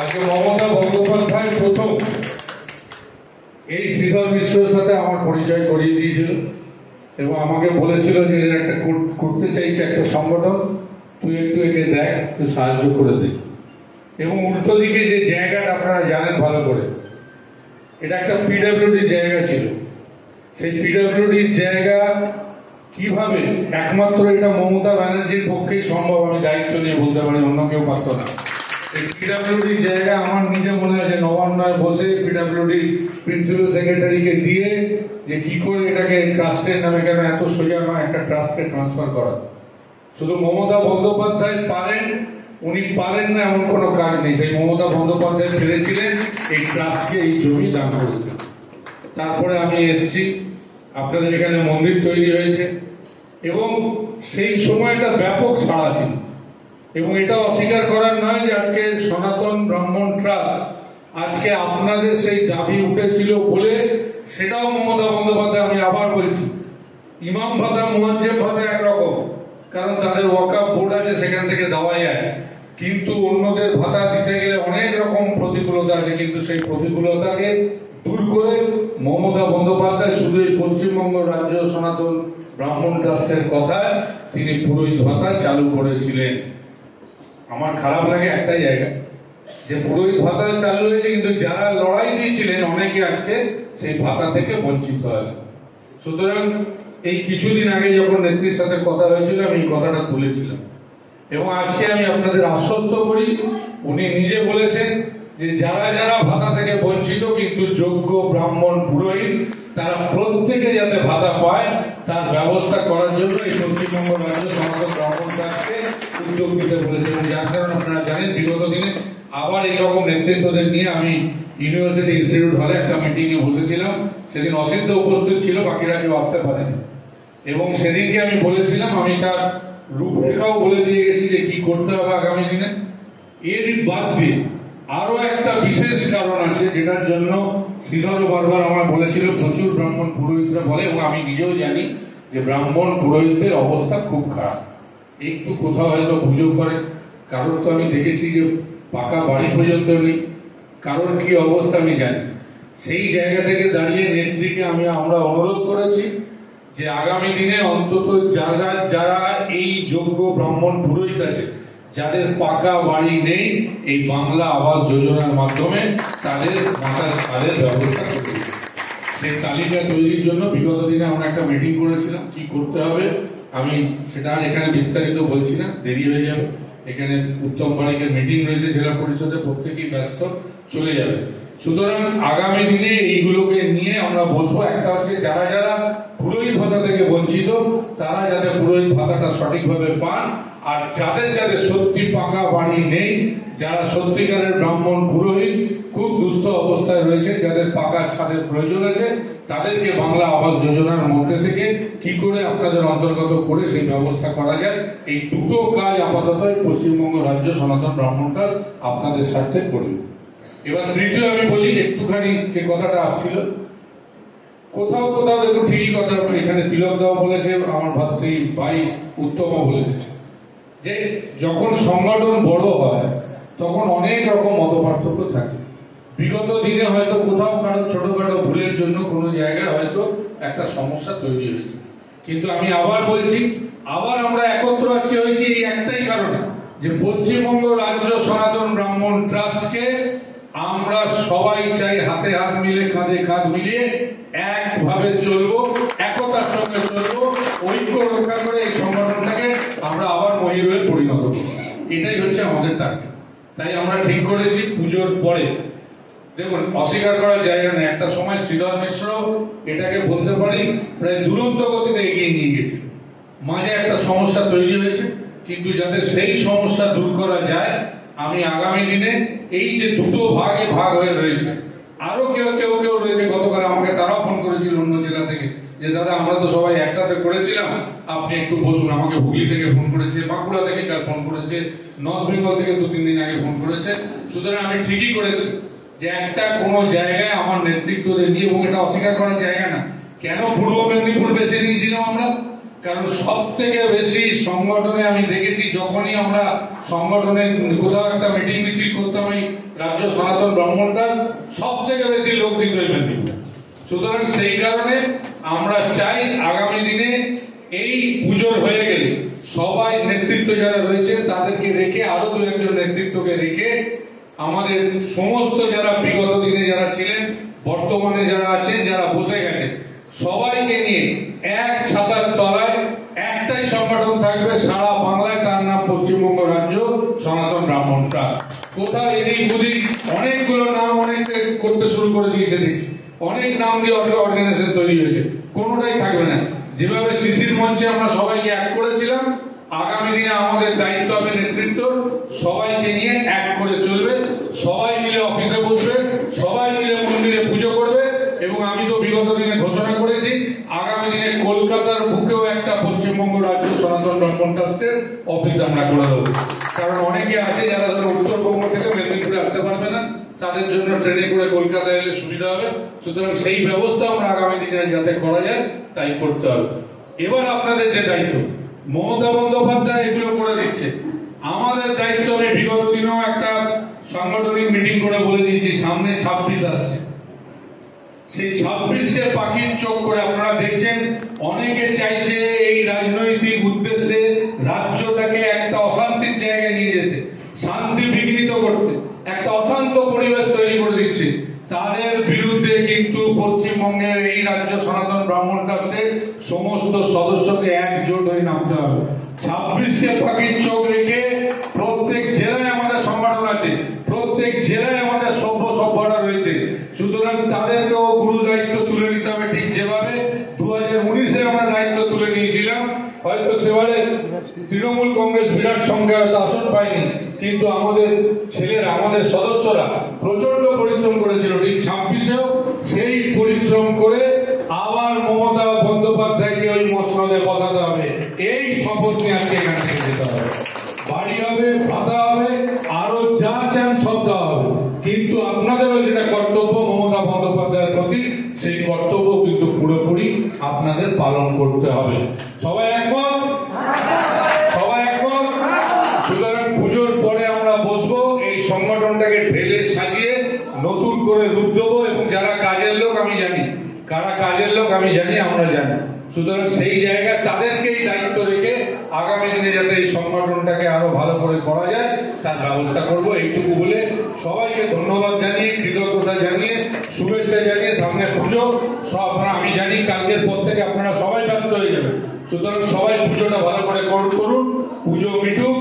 আজকে মমতা বন্দ্যোপাধ্যায় প্রথম এই শ্রীধর মিশ্রের সাথে আমার পরিচয় করিয়ে দিয়েছিল এবং আমাকে বলেছিল যে একটা করতে চাইছে একটা সংগঠন, তুই একটু একে দেখ, তুই সাহায্য করে দে। এবং উল্টো দিকে যে জায়গাটা আপনারা জানেন ভালো করে, এটা একটা পিডব্লিউডির জায়গা ছিল। সেই পিডব্লিউডির জায়গা কিভাবে একমাত্র এটা মমতা ব্যানার্জির পক্ষেই সম্ভব, আমি দায়িত্ব নিয়ে বলতে পারি, অন্য কেউ পারত না। এই পিডব্লিউডির জায়গা আমার নিজে মনে আছে নবান্নয় বসে পিডব্লিউডির প্রিন্সিপাল সেক্রেটারিকে দিয়ে যে কি করে এটাকে ট্রাস্টের নামে, কেন এত সোজা নয় একটা ট্রাস্টকে ট্রান্সফার করা। শুধু মমতা বন্দ্যোপাধ্যায় পারেন, উনি পারেন না এমন কোনো কাজ নেই। সেই মমতা বন্দ্যোপাধ্যায় পেরেছিলেন এই ট্রাস্টকে এই জমি দান করেছেন। তারপরে আমি এসেছি, আপনাদের এখানে মন্দির তৈরি হয়েছে এবং সেই সময়টা ব্যাপক সাড়া ছিল। এবং এটা অস্বীকার করার নয় যে আজকে সনাতন ব্রাহ্মণ ট্রাস্ট, আজকে আপনাদের সেই দাবি উঠেছিল বলে সেটাও মমতা বন্দ্যোপাধ্যায়, আমি আবার বলছি, ইমাম ভাতা মুয়াজ্জেম ভাতা একরকম, কারণ তাদের ওয়াকফ বোর্ড আছে, সেখান থেকে দেওয়া যায়, কিন্তু অন্যদের ভাতা দিতে গেলে অনেক রকম প্রতিকূলতা আছে। কিন্তু সেই প্রতিকূলতাকে দূর করে মমতা বন্দ্যোপাধ্যায় শুধু এই পশ্চিমবঙ্গ রাজ্য সনাতন ব্রাহ্মণ ট্রাস্টের কথায় তিনি পুরোহিত ভাতা চালু করেছিলেন। আমার খারাপ লাগে একটাই জায়গা, যে পুরোহিত ভাতা চালু হয়েছে কিন্তু যারা লড়াই দিয়েছিলেন অনেকে আজকে সেই ভাতা থেকে বঞ্চিত আছে। সুতরাং এই কিছুদিন আগে যখন নেত্রীর সাথে কথা হয়েছিল আমি এই কথাটা তুলেছিলাম এবং আজকে আমি আপনাদের আশ্বস্ত করি, উনি নিজে বলেছেন যে যারা যারা ভাতা থেকে বঞ্চিত কিন্তু যোগ্য ব্রাহ্মণ পুরোহিত তারা প্রত্যেকে যাতে ভাতা পায় তার ব্যবস্থা করার জন্য এই পশ্চিমবঙ্গ রাজ্য সনাতন ব্রাহ্মণ ট্রাস্টকে উদ্যোগ নিতে বলেছেন। যার কারণে আপনারা জানেন বিগত দিনে আবার এইরকম নেতৃত্বদের নিয়ে আমি ইউনিভার্সিটি ইনস্টিটিউট হলে একটা মিটিং এ বসেছিলাম। সেদিন অসিদ্ধ উপস্থিত ছিল, বাকিরা কেউ আসতে পারেনি এবং সেদিনকে আমি বলেছিলাম, আমি তার রূপরেখাও বলে দিয়ে গেছি যে কি করতে হবে আগামী দিনে। এর বাদ দিয়ে আরো একটা বিশেষ কারণ আছে যেটার জন্য শ্রীধর বারবার আমার বলেছিল, প্রচুর ব্রাহ্মণ পুরোহিতরা বলে এবং আমি নিজেও জানি যে ব্রাহ্মণ পুরোহিতদের অবস্থা খুব খারাপ। একটু কোথাও হয়তো পুজো করে, কারোর তো আমি দেখেছি যে পাকা বাড়ি পর্যন্ত নেই, কারোর কি অবস্থা আমি জানি। সেই জায়গা থেকে দাঁড়িয়ে নেত্রীকে আমরা অনুরোধ করেছি যে আগামী দিনে অন্তত যারা এই যোগ্য ব্রাহ্মণ পুরোহিত আছে যাদের পাকা বাড়ি নেই, এই বাংলা আবাস যোজনার মাধ্যমে তাদের মাথার ছাদের ব্যবস্থা করতে হবে। সেই তালিকা তৈরির জন্য বিগত দিনে আমরা একটা মিটিং করেছিলাম, কি করতে হবে আমি সেটা এখানে বিস্তারিত বলছি না, দেরি হয়ে যাবে। এখানে উত্তম বাড়িকের মিটিং রয়েছে জেলা পরিষদে, প্রত্যেকেই ব্যস্ত, চলে যাবে। সুতরাং আগামী দিনে এইগুলোকে নিয়ে আমরা বসবো। একটা হচ্ছে যারা যারা পুরোহিত ভাতা থেকে বঞ্চিত তারা যাতে পুরোহিত ভাতাটা সঠিকভাবে পান, আর যাদের যাদের সত্যি পাকা বাড়ি নেই, যারা সত্যিকারের ব্রাহ্মণ পুরোহিত খুব দুস্থ অবস্থায় রয়েছে, যাদের পাকা ছাদের প্রয়োজন আছে, তাদেরকে বাংলা আবাস যোজনার মধ্যে থেকে কি করে আপনাদের অন্তর্গত করে সেই ব্যবস্থা করা যায়, এই দুটো কাজ আপাতত পশ্চিমবঙ্গ রাজ্য সনাতন ব্রাহ্মণ ট্রাস্ট আপনাদের স্বার্থে করবে। এবার তৃতীয় আমি বলি, একটুখানি যে কথাটা আসছিল, কোথাও কোথাও দেখুন ঠিকই কথা, এখানে তিলক দাও বলেছে, আমার ভাতৃ ভাই উত্তম বলেছে যে যখন সংগঠন বড় হয় তখন অনেক রকম মত পার্থক্য থাকে। বিগত দিনে হয়তো কোথাও কারো ছোটখাটো ভুলের জন্য কোনো জায়গায় হয়তো একটা সমস্যা তৈরি হয়েছে, কিন্তু আমি আবার বলছি, আবার আমরা একত্র আজকে হয়েছি এই একটাই কারণে যে পশ্চিমবঙ্গ রাজ্য সনাতন ব্রাহ্মণ ট্রাস্টকে আমরা সবাই চাই হাতে হাত মিলে, কাঁধে কাঁধ মিলিয়ে একভাবে চলবো, একতার সঙ্গে চলবো, ঐক্য রক্ষা করে এই সংগঠনটাকে আমরা আবার মহিরুহে পরিণত করবো। এটাই হচ্ছে আমাদের টার্গেট। তাই আমরা ঠিক করেছি পুজোর পরে, দেখুন অস্বীকার করার জায়গা নেই, একটা সময় শ্রীধর মিশ্র এটাকে বলতে পারি প্রায় দুরন্ত গতিতে এগিয়ে নিয়ে গেছে। মাঝে একটা সমস্যা তৈরি হয়েছে, কিন্তু যাতে সেই সমস্যা দূর করা যায়, আমি আগামী দিনে এই যে দুটো ভাগে ভাগ হয়ে রয়েছে, আরো কেউ রয়েছে, গতকাল আমাকে তারাও ফোন করেছিল অন্য জেলা থেকে যে দাদা আমরা তো সবাই একসাথে করেছিলাম, আপনি একটু বসুন। আমাকে হুগলি থেকে ফোন করেছে, বাঁকুড়া থেকে কাল ফোন করেছে, নর্থ বেঙ্গল থেকে 2-3 দিন আগে ফোন করেছে। সুতরাং আমি ঠিকই করেছি যে একটা কোনো জায়গায় আমার নেতৃত্ব নিয়ে, এবং এটা অস্বীকার করার জায়গা না। কেন পূর্ব মেদিনীপুর বেছে নিয়েছিলাম আমরা, কারণ সব থেকে বেশি সংগঠনে আমি দেখেছি, যখনই আমরা সংগঠনে কোথাও একটা মিটিং মিছিল করতাম, এই রাজ্য সনাতন ব্রাহ্মণটা সব থেকে বেশি লোক দিত এই মেদিনীপুরে। সুতরাং সেই কারণে আমরা চাই আগামী দিনে এই পুজোর হয়ে গেলে সবাই নেতৃত্ব যারা রয়েছে তাদেরকে রেখে, আরো দু একজন নেতৃত্বকে রেখে, আমাদের সমস্ত যারা বিগত দিনে যারা ছিলেন, বর্তমানে যারা আছেন, যারা বসে গেছে, সবাইকে নিয়ে এক ছাতার তলায় একটাই সংগঠন থাকবে সারা বাংলায়, তার নাম পশ্চিমবঙ্গ রাজ্য সনাতন ব্রাহ্মণ ট্রাস্ট। কোথাও এদিক বুঝি অনেকগুলো নাম অনেক করতে শুরু করে দিয়েছে, দেখছি অনেক নাম দিয়ে অর্গানাইজেশন তৈরি হয়েছে, কোনোটাই থাকবে না। যেভাবে শিশির মঞ্চে আমরা সবাইকে এক করেছিলাম, আগামী দিনে আমাদের দায়িত্ব হবে নেতৃত্ব সবাইকে নিয়ে এক করে চলবে, সবাই মিলে অফিসে বসবে, সবাই মিলে মন্দিরে পুজো করবে। এবং আমি তো বিগত দিনে ঘোষণা করেছি আগামী দিনে কলকাতার বুকেও একটা পশ্চিমবঙ্গ রাজ্য সনাতন ব্রাহ্মণ ট্রাস্টের অফিস আমরা করে দেবো। কারণ অনেকে আছে যারা ধরো উত্তরবঙ্গ থেকে মেদিনীপুরে আসতে পারবে না, তাদের জন্য ট্রেনে করে কলকাতা এলে সুবিধা হবে। সুতরাং সেই ব্যবস্থা আমরা আগামী দিনে যাতে করা যায় তাই করতে হবে। এবার আপনাদের যে দায়িত্ব, মমতা বন্দ্যোপাধ্যায় এগুলো করে দিচ্ছে, আমাদের দায়িত্ব। আমি বিগত দিনেও একটা সাংগঠনিক মিটিং করে বলে দিয়েছি, সামনে 26 আসছে, সেই 26কে পাখির চোখ করে আপনারা দেখছেন অনেকে চাইছে এই রাজনৈতিক উদ্দেশ্যে রাজ্যটাকে একটা অশান্তির জায়গায় নিয়ে যেতে, শান্তি বিঘ্নিত করতে, একটা অশান্ত পরিবেশ তৈরি করে দিচ্ছে। তাদের বিরুদ্ধে কিন্তু পশ্চিমবঙ্গের এই রাজ্য সনাতন ব্রাহ্মণ ট্রাস্টের সমস্ত সদস্যকে একজোট হয়ে নামতে হবে। 26কে পাখির চোখ রেখে প্রত্যেক জেলায় আমাদের সংগঠন আছে, প্রত্যেক জেলায় আমাদের সভ্যরা রয়েছে। সুতরাং তাদেরকেও গুরু দায়িত্ব তুলে নিতে হবে, ঠিক যেভাবে 2019-এ আমরা দায়িত্ব তুলে নিয়েছিলাম। হয়তো সেবারে তৃণমূল কংগ্রেস বিরাট সংখ্যায় হয়তো আসন পায়নি, কিন্তু আমাদের ছেলেরা, আমাদের সদস্যরা প্রচন্ড পরিশ্রম করেছিল। ঠিক 26-এও সেই পরিশ্রম করে আবার মমতা বন্দ্যোপাধ্যায়কে ওই মসনদে বসাতে হবে। এই শপথ নিয়ে আজকে এখান থেকে যেতে হবে। বাড়ি হবে, ভাতা হবে, আরো যা চান সব দেওয়া হবে। কিন্তু আপনাদেরও যেটা কর্তব্য মমতা বন্দ্যোপাধ্যায়ের প্রতি, সেই কর্তব্য কিন্তু পুরোপুরি আপনাদের পালন করতে হবে। সবাই একমত? সবাই একমত? সুতরাং পুজোর পরে আমরা বসবো, এই সংগঠনটাকে ঢেলে সাজিয়ে নতুন করে রূপ দেবো। এবং যারা কাজের লোক আমি জানি, কারা কাজের লোক আমি জানি, আমরা জানি। সুতরাং সেই জায়গায় তাদেরকেই দায়িত্ব রেখে আগামী দিনে যাতে এই সংগঠনটাকে আরো ভালো করে করা যায় তার ব্যবস্থা করব। এইটুকু বলে সবাইকে ধন্যবাদ জানিয়ে, কৃতজ্ঞতা জানিয়ে, শুভেচ্ছা জানিয়ে, সামনে পুজো সব আপনারা, আমি জানি কালকের পর থেকে আপনারা সবাই ব্যস্ত হয়ে যাবেন। সুতরাং সবাই পুজোটা ভালো করে করুন, পুজো মিটুক।